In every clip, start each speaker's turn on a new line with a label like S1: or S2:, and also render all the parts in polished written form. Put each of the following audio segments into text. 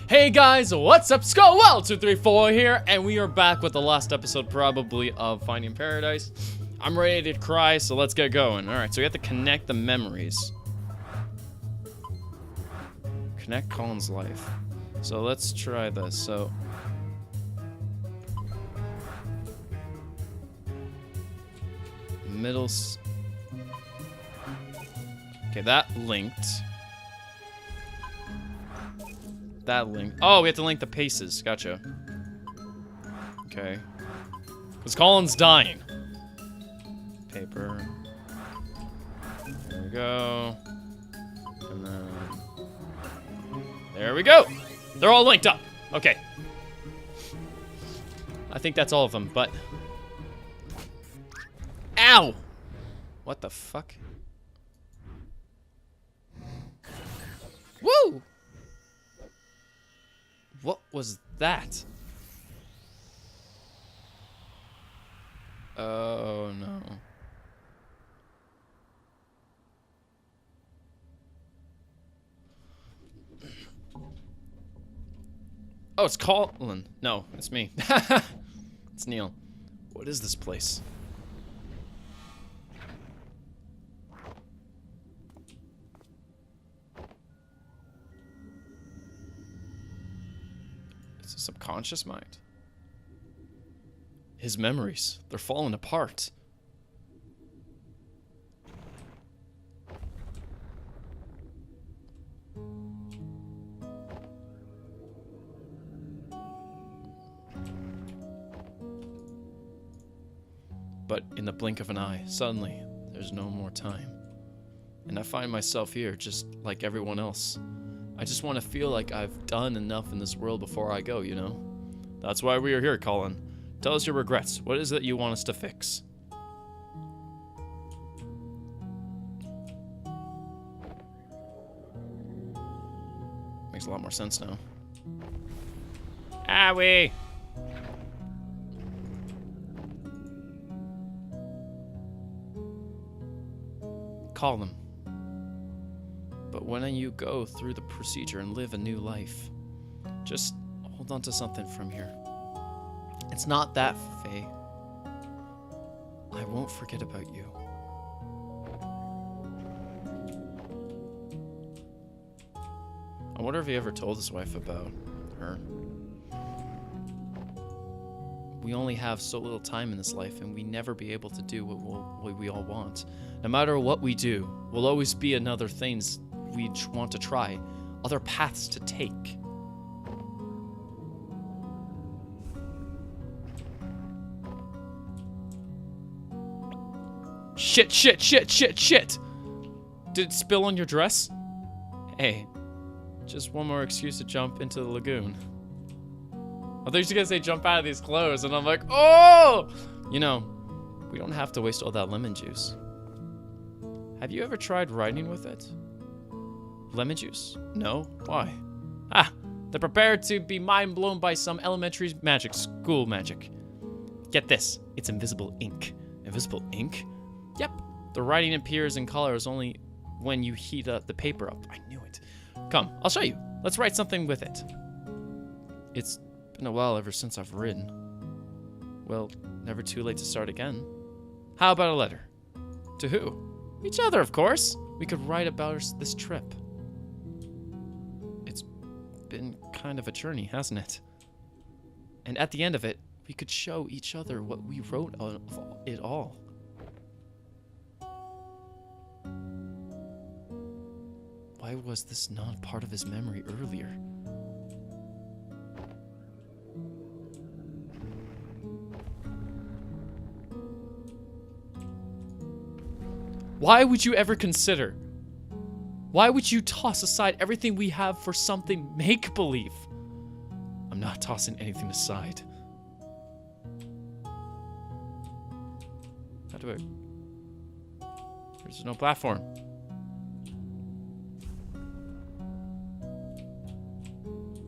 S1: Hey guys, what's up? Skull234 here, and we are back with the last episode probably of Finding Paradise. I'm ready to cry, so let's get going. Alright, so we have to connect the memories. Connect Colin's life. So let's try this. So okay, that linked. That link. Oh, we have to link the paces. Gotcha. Okay. Because Colin's dying. Paper. There we go. And then... there we go! They're all linked up. Okay. I think that's all of them, but... ow! What the fuck? Woo! What was that? Oh no. Oh, it's Colin. No, it's me. It's Neil. What is this place? It's a subconscious mind. His memories, they're falling apart. But in the blink of an eye, suddenly, there's no more time. And I find myself here just like everyone else. I just want to feel like I've done enough in this world before I go, you know? That's why we are here, Colin. Tell us your regrets. What is it you want us to fix? Makes a lot more sense now. Owie! Call them. But when you go through the procedure and live a new life, just hold on to something from here. It's not that, Faye. I won't forget about you. I wonder if he ever told his wife about her. We only have so little time in this life, and we never be able to do what we all want. No matter what we do, will always be another things we want to try, other paths to take. Shit, shit, shit, shit, shit! Did it spill on your dress? Hey, just one more excuse to jump into the lagoon. I thought you were gonna say jump out of these clothes, and I'm like, oh! You know, we don't have to waste all that lemon juice. Have you ever tried writing with it? Lemon juice? No? Why? Ah, they're prepared to be mind blown by some elementary magic, school magic. Get this, it's invisible ink. Invisible ink? Yep, the writing appears in colors only when you heat the paper up. I knew it. Come, I'll show you. Let's write something with it. It's been a while ever since I've written. Well, never too late to start again. How about a letter? To who? Each other, of course. We could write about this trip. It's been kind of a journey, hasn't it? And at the end of it, we could show each other what we wrote of it all. Why was this not part of his memory earlier? Why would you ever consider? Why would you toss aside everything we have for something make-believe? I'm not tossing anything aside. How do I... There's no platform.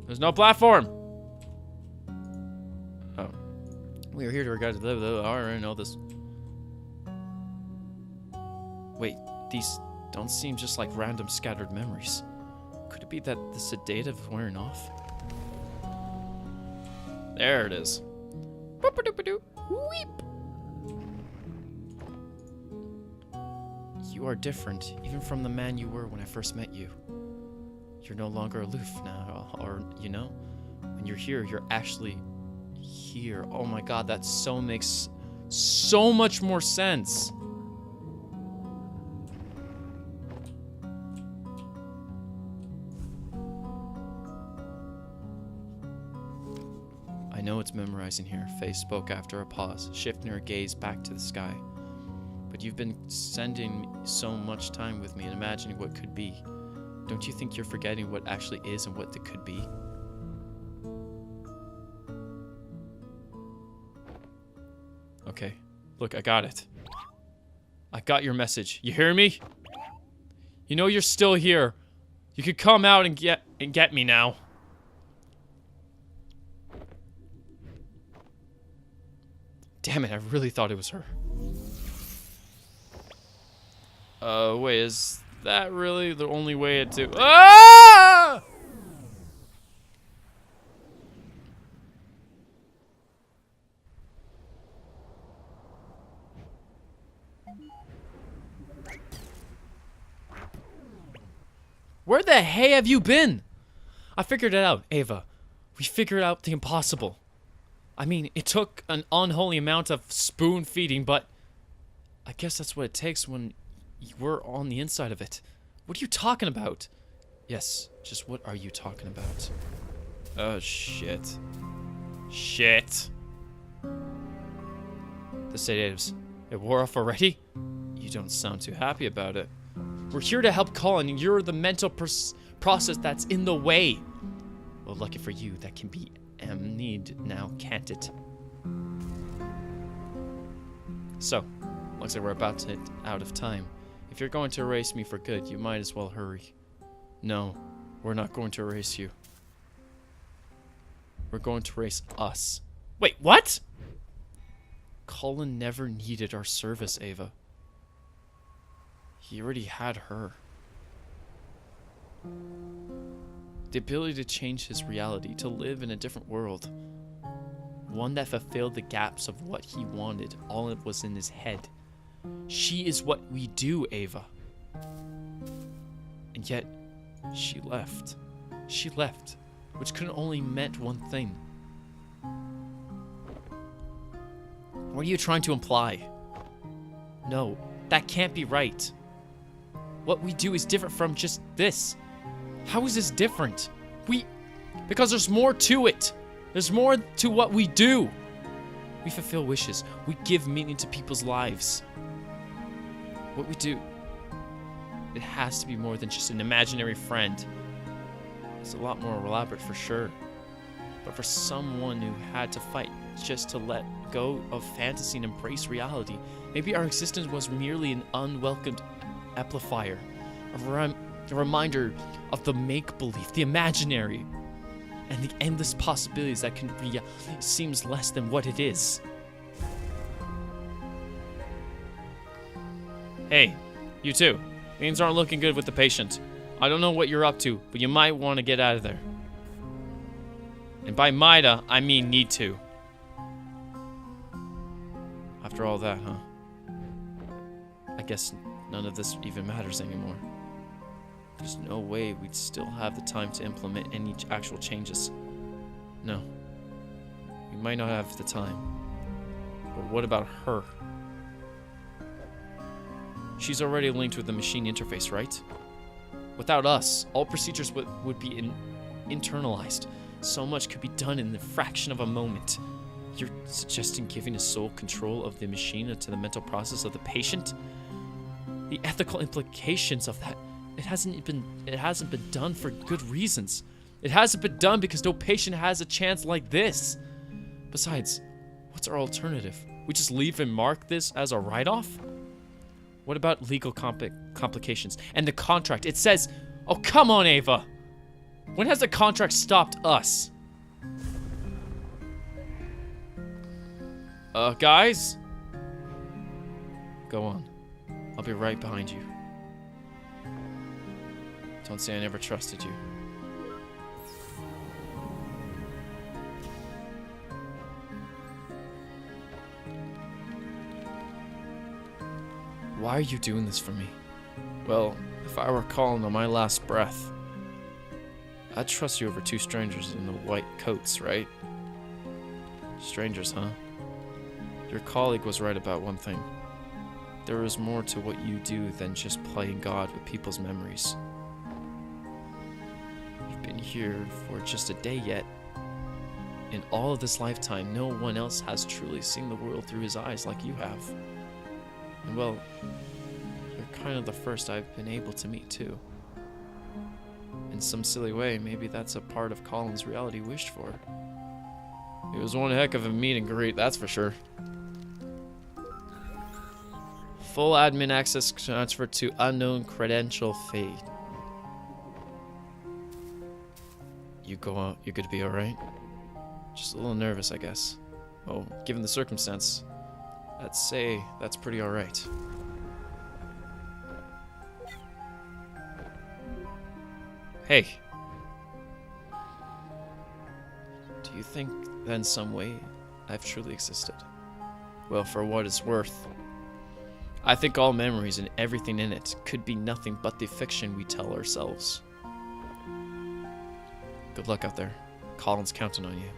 S1: There's no platform! Oh. We are here to regard the... I already know this. Wait, these don't seem just like random scattered memories. Could it be that the sedative wearing off? There it is. Boop-a-doop-a-doop. Weep. You are different, even from the man you were when I first met you. You're no longer aloof now, or, you know? When you're here, you're actually here. Oh my god, that so makes so much more sense. I know it's memorizing here, Faye spoke after a pause, shifting her gaze back to the sky. But you've been spending so much time with me and imagining what could be. Don't you think you're forgetting what actually is and what it could be? Okay, look, I got it. I got your message. You hear me? You know you're still here. You could come out and get me now. Damn it, I really thought it was her. Wait, is that really the only way to... Ah! Where the hey have you been? I figured it out, Ava. We figured out the impossible. I mean, it took an unholy amount of spoon feeding, but I guess that's what it takes when we're on the inside of it. What are you talking about? Yes, just what are you talking about? Oh, shit. Shit. The sedatives. It wore off already? You don't sound too happy about it. We're here to help Colin, and you're the mental process that's in the way. Well, lucky for you, that can be need now, can't it? So, looks like we're about to hit out of time. If you're going to erase me for good, you might as well hurry. No, we're not going to erase you. We're going to erase us. Wait, what? Colin never needed our service, Ava. He already had her. The ability to change his reality, to live in a different world. One that fulfilled the gaps of what he wanted. All it was in his head. She is what we do, Ava. And yet, she left. She left, which could only meant one thing. What are you trying to imply? No, that can't be right. What we do is different from just this. How is this different? Because there's more to it. There's more to what we do. We fulfill wishes. We give meaning to people's lives. What we do, it has to be more than just an imaginary friend. It's a lot more elaborate for sure. But for someone who had to fight just to let go of fantasy and embrace reality, maybe our existence was merely an unwelcomed amplifier, a reminder of the make-believe, the imaginary, and the endless possibilities that can be seems less than what it is. Hey, you too. Things aren't looking good with the patient. I don't know what you're up to, but you might want to get out of there. And by might'a, I mean need to. After all that, huh? I guess none of this even matters anymore. There's no way we'd still have the time to implement any actual changes. No. We might not have the time. But what about her? She's already linked with the machine interface, right? Without us, all procedures would be internalized. So much could be done in the fraction of a moment. You're suggesting giving a sole control of the machine to the mental process of the patient? The ethical implications of that. It hasn't been done for good reasons. It hasn't been done because no patient has a chance like this. Besides, what's our alternative? We just leave and mark this as a write-off? What about legal complications? And the contract, it says... Oh, come on, Ava! When has the contract stopped us? Guys? Go on. I'll be right behind you. Don't say I never trusted you. Why are you doing this for me? Well, if I were Colin on my last breath, I'd trust you over two strangers in the white coats, right? Strangers, huh? Your colleague was right about one thing. There is more to what you do than just playing God with people's memories. You've been here for just a day yet. In all of this lifetime, no one else has truly seen the world through his eyes like you have. And well, you're kind of the first I've been able to meet too. In some silly way, maybe that's a part of Colin's reality wished for. It was one heck of a meet and greet, that's for sure. Full admin access transferred to unknown credential Faye. You're good to be alright? Just a little nervous, I guess. Oh, given the circumstance, I'd say that's pretty alright. Hey. Do you think that in some way I've truly existed? Well, for what it's worth, I think all memories and everything in it could be nothing but the fiction we tell ourselves. Good luck out there. Colin's counting on you.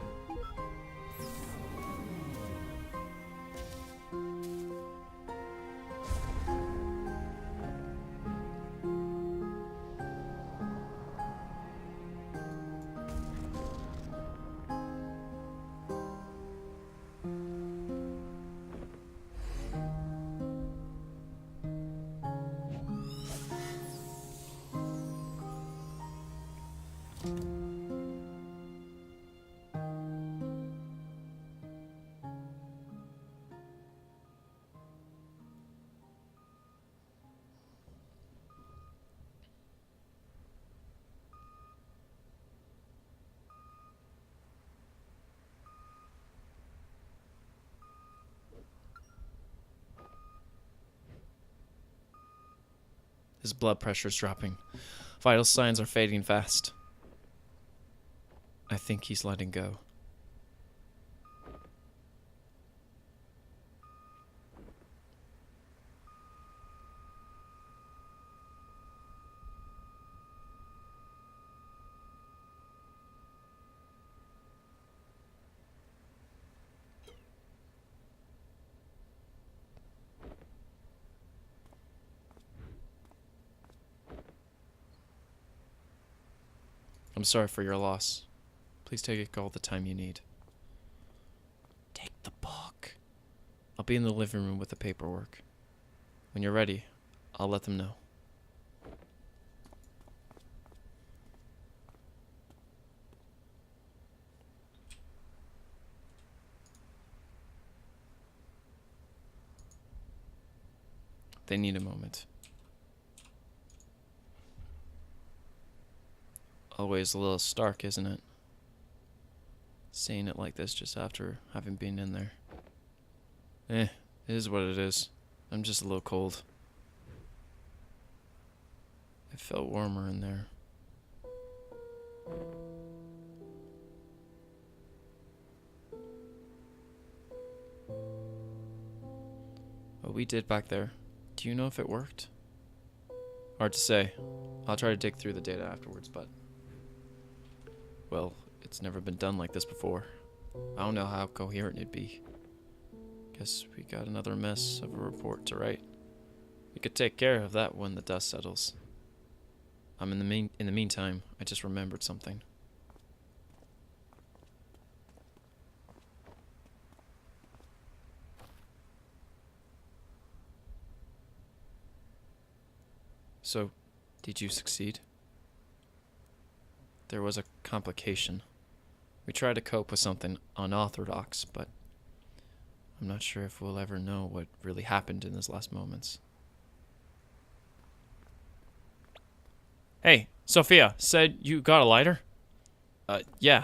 S1: His blood pressure's dropping. Vital signs are fading fast. I think he's letting go. I'm sorry for your loss. Please take all the time you need. Take the book. I'll be in the living room with the paperwork. When you're ready, I'll let them know. They need a moment. Always a little stark, isn't it? Saying it like this just after having been in there. It is what it is. I'm just a little cold. It felt warmer in there. What we did back there, do you know if it worked? Hard to say. I'll try to dig through the data afterwards, but... well, it's never been done like this before. I don't know how coherent it'd be. Guess we got another mess of a report to write. We could take care of that when the dust settles. In the meantime, I just remembered something. So, did you succeed? There was a complication. We tried to cope with something unorthodox, but I'm not sure if we'll ever know what really happened in those last moments. Hey, Sophia, said you got a lighter? Yeah.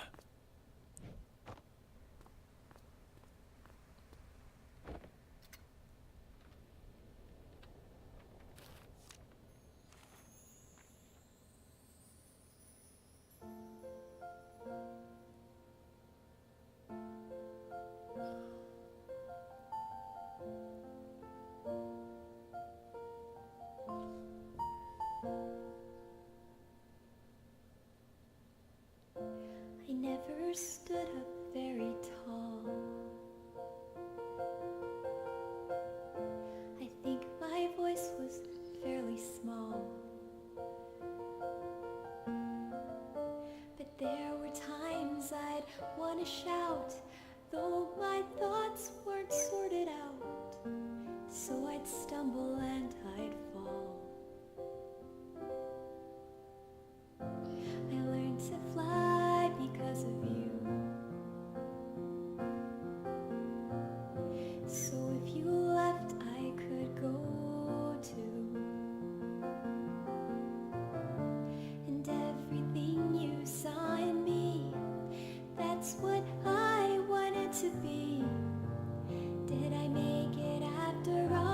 S2: never stood up very tall. I think my voice was fairly small. But there were times I'd want to shout, though my thoughts weren't sorted out. So I'd stumble and I'd fall. I learned to fly because of you. So if you left, I could go too. And everything you saw in me, that's what I wanted to be. Did I make it after all?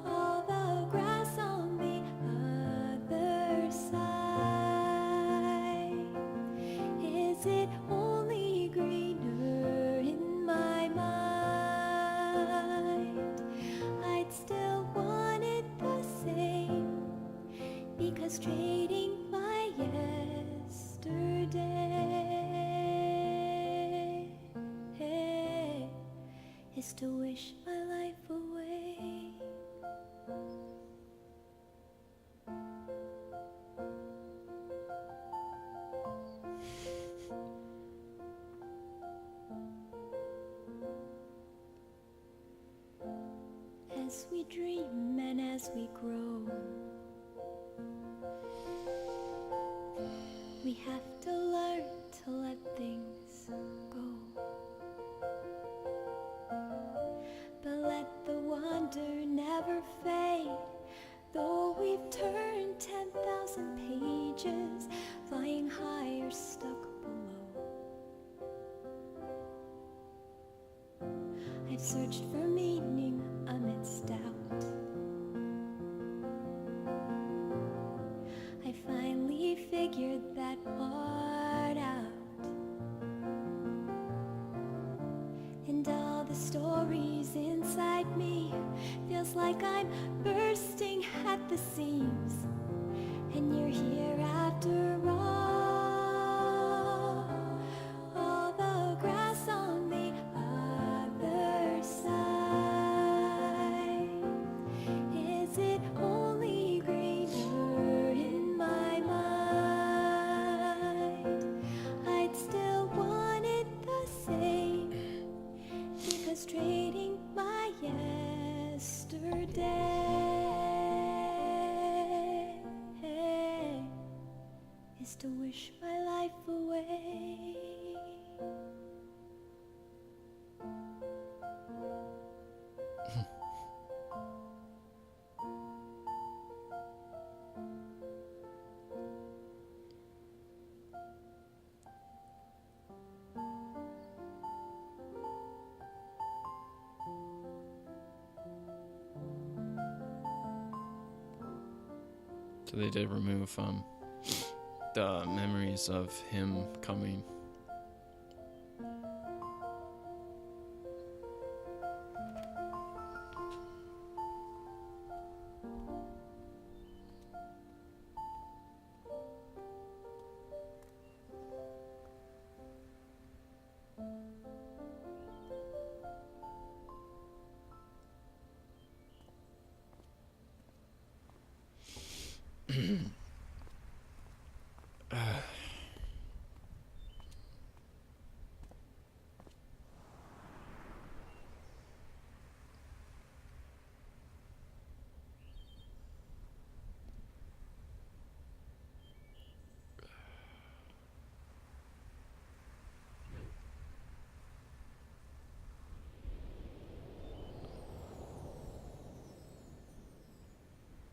S2: All the grass on the other side. Is it only greener in my mind? I'd still want it the same, because trading my yesterday is to wish my life away. As we dream and as we grow, we have to learn to let things go. But let the wonder never fade, though we've turned 10,000 pages, flying high or stuck below. I've searched for meaning amidst doubt. I finally figured that part out. And all the stories inside me, feels like I'm bursting at the seams. And you're here after all. All the grass on the other side. Is it only greener in my mind? I'd still want it the same, because trading my yesterday is to wish my life away.
S1: So they did remove the memories of him coming.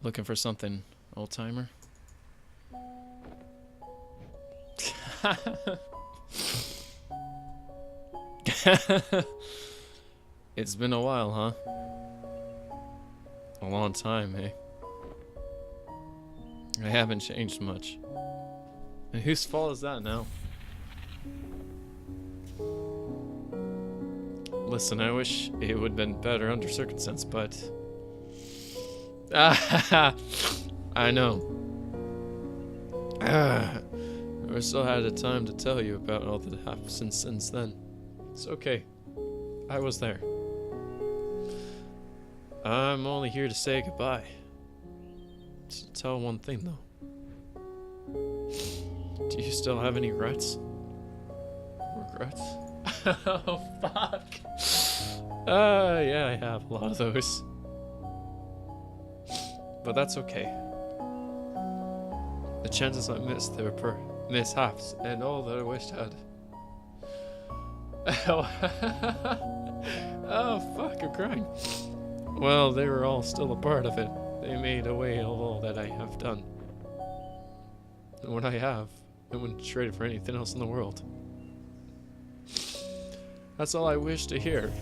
S1: Looking for something, old timer? It's been a while, huh? A long time, eh? I haven't changed much. And whose fault is that now? Listen, I wish it would have been better under circumstance, but... I know. I still had the time to tell you about all that happened since then. It's okay. I was there. I'm only here to say goodbye. To tell one thing, though. Do you still have any regrets? Regrets? Oh, fuck. Yeah, I have a lot of those. But that's okay. The chances I missed, they were mishaps, and all that I wished I had. Oh, fuck, I'm crying. Well, they were all still a part of it. They made away of all that I have done. And what I have, I wouldn't trade it for anything else in the world. That's all I wish to hear.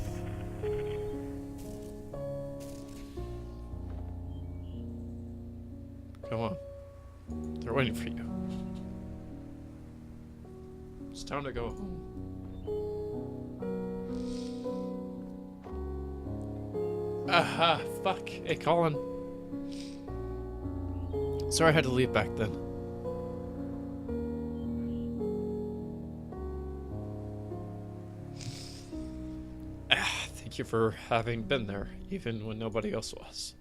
S1: Come on. They're waiting for you. It's time to go home. Aha, fuck. Hey, Colin. Sorry I had to leave back then. Thank you for having been there, even when nobody else was.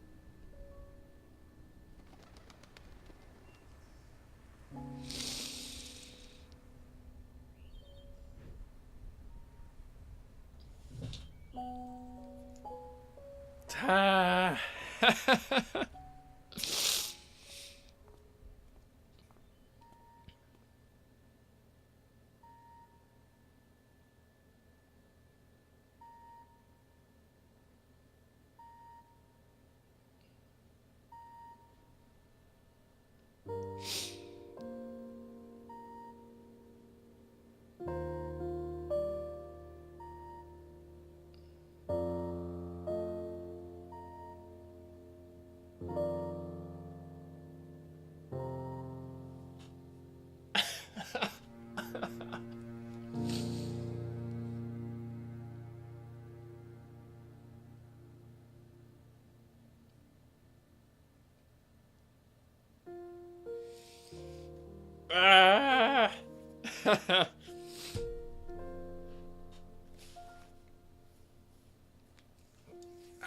S1: Ah!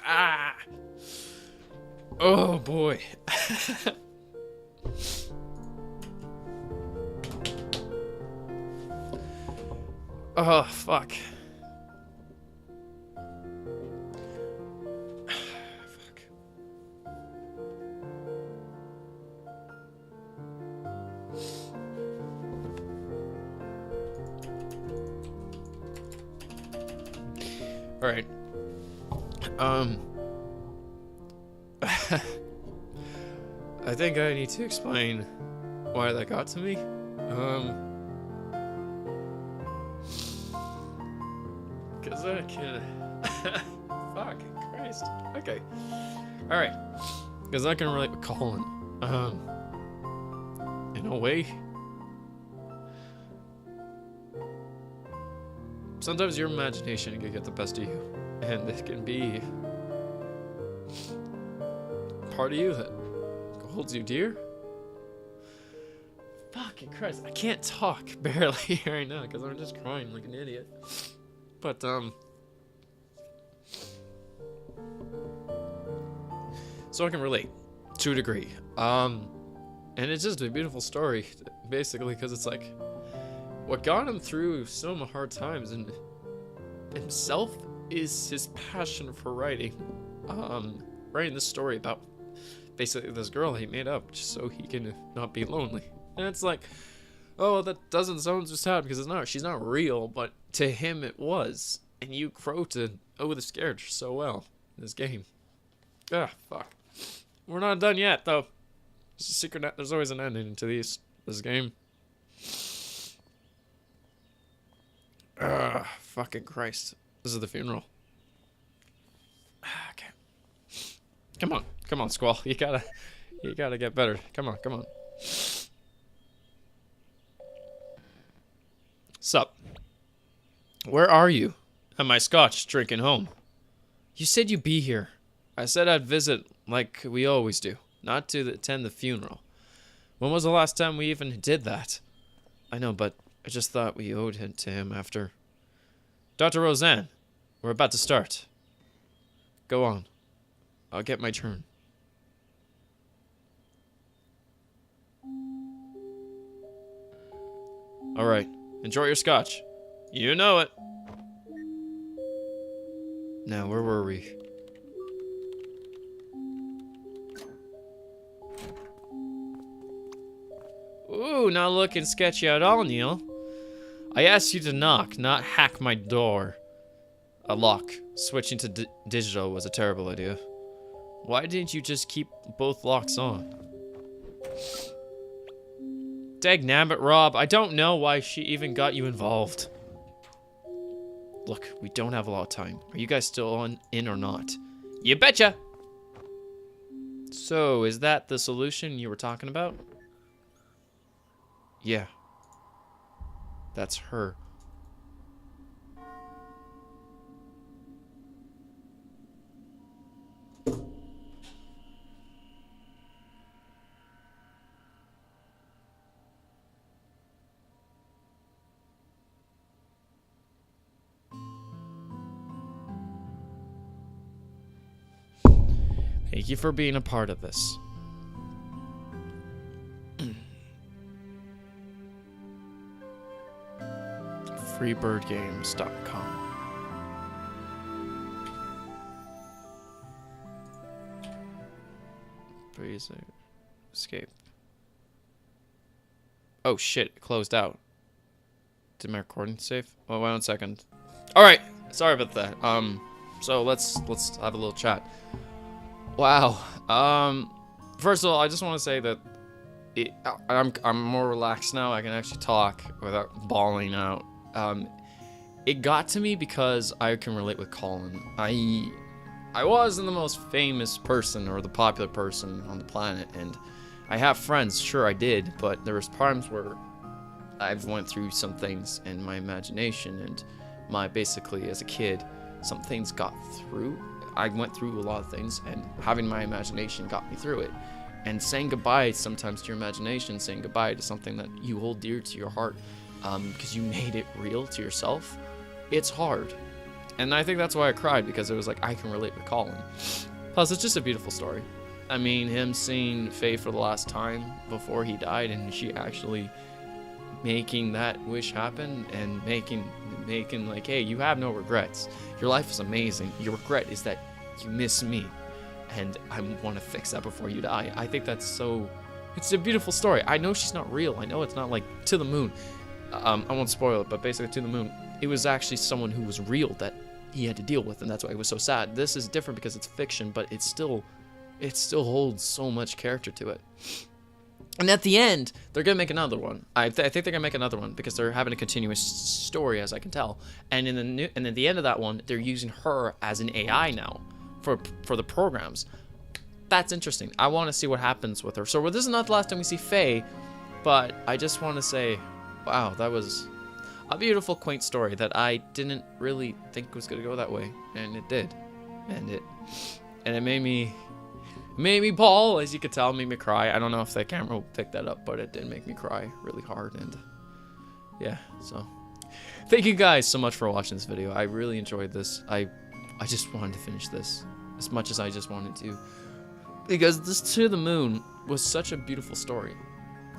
S1: Ah! Oh boy. Oh fuck. All right. I think I need to explain why that got to me. Cause I can. Fucking Christ. Okay. All right. Cause I can relate with Colin. In a way. Sometimes your imagination can get the best of you, and it can be part of you that holds you dear. Fucking Christ, I can't talk barely right now because I'm just crying like an idiot. But so I can relate to a degree. And it's just a beautiful story, basically, because it's like what got him through so many hard times and himself is his passion for writing. Writing this story about basically this girl he made up just so he can not be lonely. And it's like, oh, that doesn't sound so sad because it's not. She's not real, but to him it was. And you quoted "Oh, the scared" so well in this game. Ah, fuck. We're not done yet, though. There's a secret. There's always an ending to this game. Fucking Christ. This is the funeral. Okay. Come on, Squall. You gotta get better. Come on. Sup? Where are you? At my scotch, drinking home. You said you'd be here. I said I'd visit like we always do, not to attend the funeral. When was the last time we even did that? I know, but I just thought we owed it to him after. Dr. Roseanne, we're about to start. Go on. I'll get my turn. Alright, enjoy your scotch. You know it. Now, where were we? Ooh, not looking sketchy at all, Neil. I asked you to knock, not hack my door. A lock. Switching to digital was a terrible idea. Why didn't you just keep both locks on? Dagnabbit, Rob, I don't know why she even got you involved. Look, we don't have a lot of time. Are you guys still in or not? You betcha! So, is that the solution you were talking about? Yeah. That's her. Thank you for being a part of this. freebirdgames.com. Please escape. Oh shit, it closed out. Did my recording save? Oh, wait 1 second. Alright, sorry about that. So let's have a little chat. Wow. First of all, I just want to say that I'm more relaxed now. I can actually talk without bawling out. It got to me because I can relate with Colin. I wasn't the most famous person or the popular person on the planet, and I have friends, sure I did, but there was times where I've went through some things in my imagination, and basically as a kid, some things got through. I went through a lot of things, and having my imagination got me through it. And saying goodbye sometimes to your imagination, saying goodbye to something that you hold dear to your heart, because you made it real to yourself, it's hard. And I think that's why I cried, because it was like, I can relate with Colin. Plus, it's just a beautiful story. I mean, him seeing Faye for the last time before he died, and she actually making that wish happen, and making like, hey, you have no regrets. Your life is amazing. Your regret is that you miss me, and I want to fix that before you die. I think that's so... It's a beautiful story. I know she's not real. I know it's not like To the Moon. I won't spoil it, but basically To the Moon, it was actually someone who was real that he had to deal with, and that's why it was so sad. This is different because it's fiction, but it still holds so much character to it. And at the end, they're gonna make another one. I think they're gonna make another one because they're having a continuous story, as I can tell. And at the end of that one, they're using her as an AI now for the programs. That's interesting. I want to see what happens with her. So this is not the last time we see Faye, but I just want to say, wow, that was a beautiful, quaint story that I didn't really think was gonna go that way, and it did, and it made me bawl, as you could tell, made me cry. I don't know if the camera will pick that up, but it did make me cry really hard, and yeah, so thank you guys so much for watching this video. I really enjoyed this. I just wanted to finish this as much as I just wanted to, because this To the Moon was such a beautiful story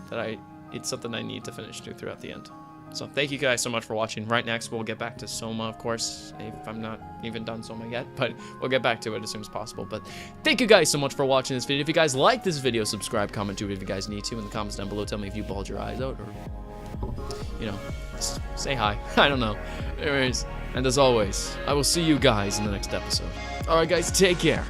S1: that it's something I need to finish throughout the end. So thank you guys so much for watching. Right next, we'll get back to Soma, of course, if I'm not even done Soma yet, but we'll get back to it as soon as possible. But thank you guys so much for watching this video. If you guys like this video, subscribe, comment to it if you guys need to. In the comments down below, tell me if you bawled your eyes out, or, you know, say hi. I don't know. Anyways, and as always, I will see you guys in the next episode. Alright guys, take care.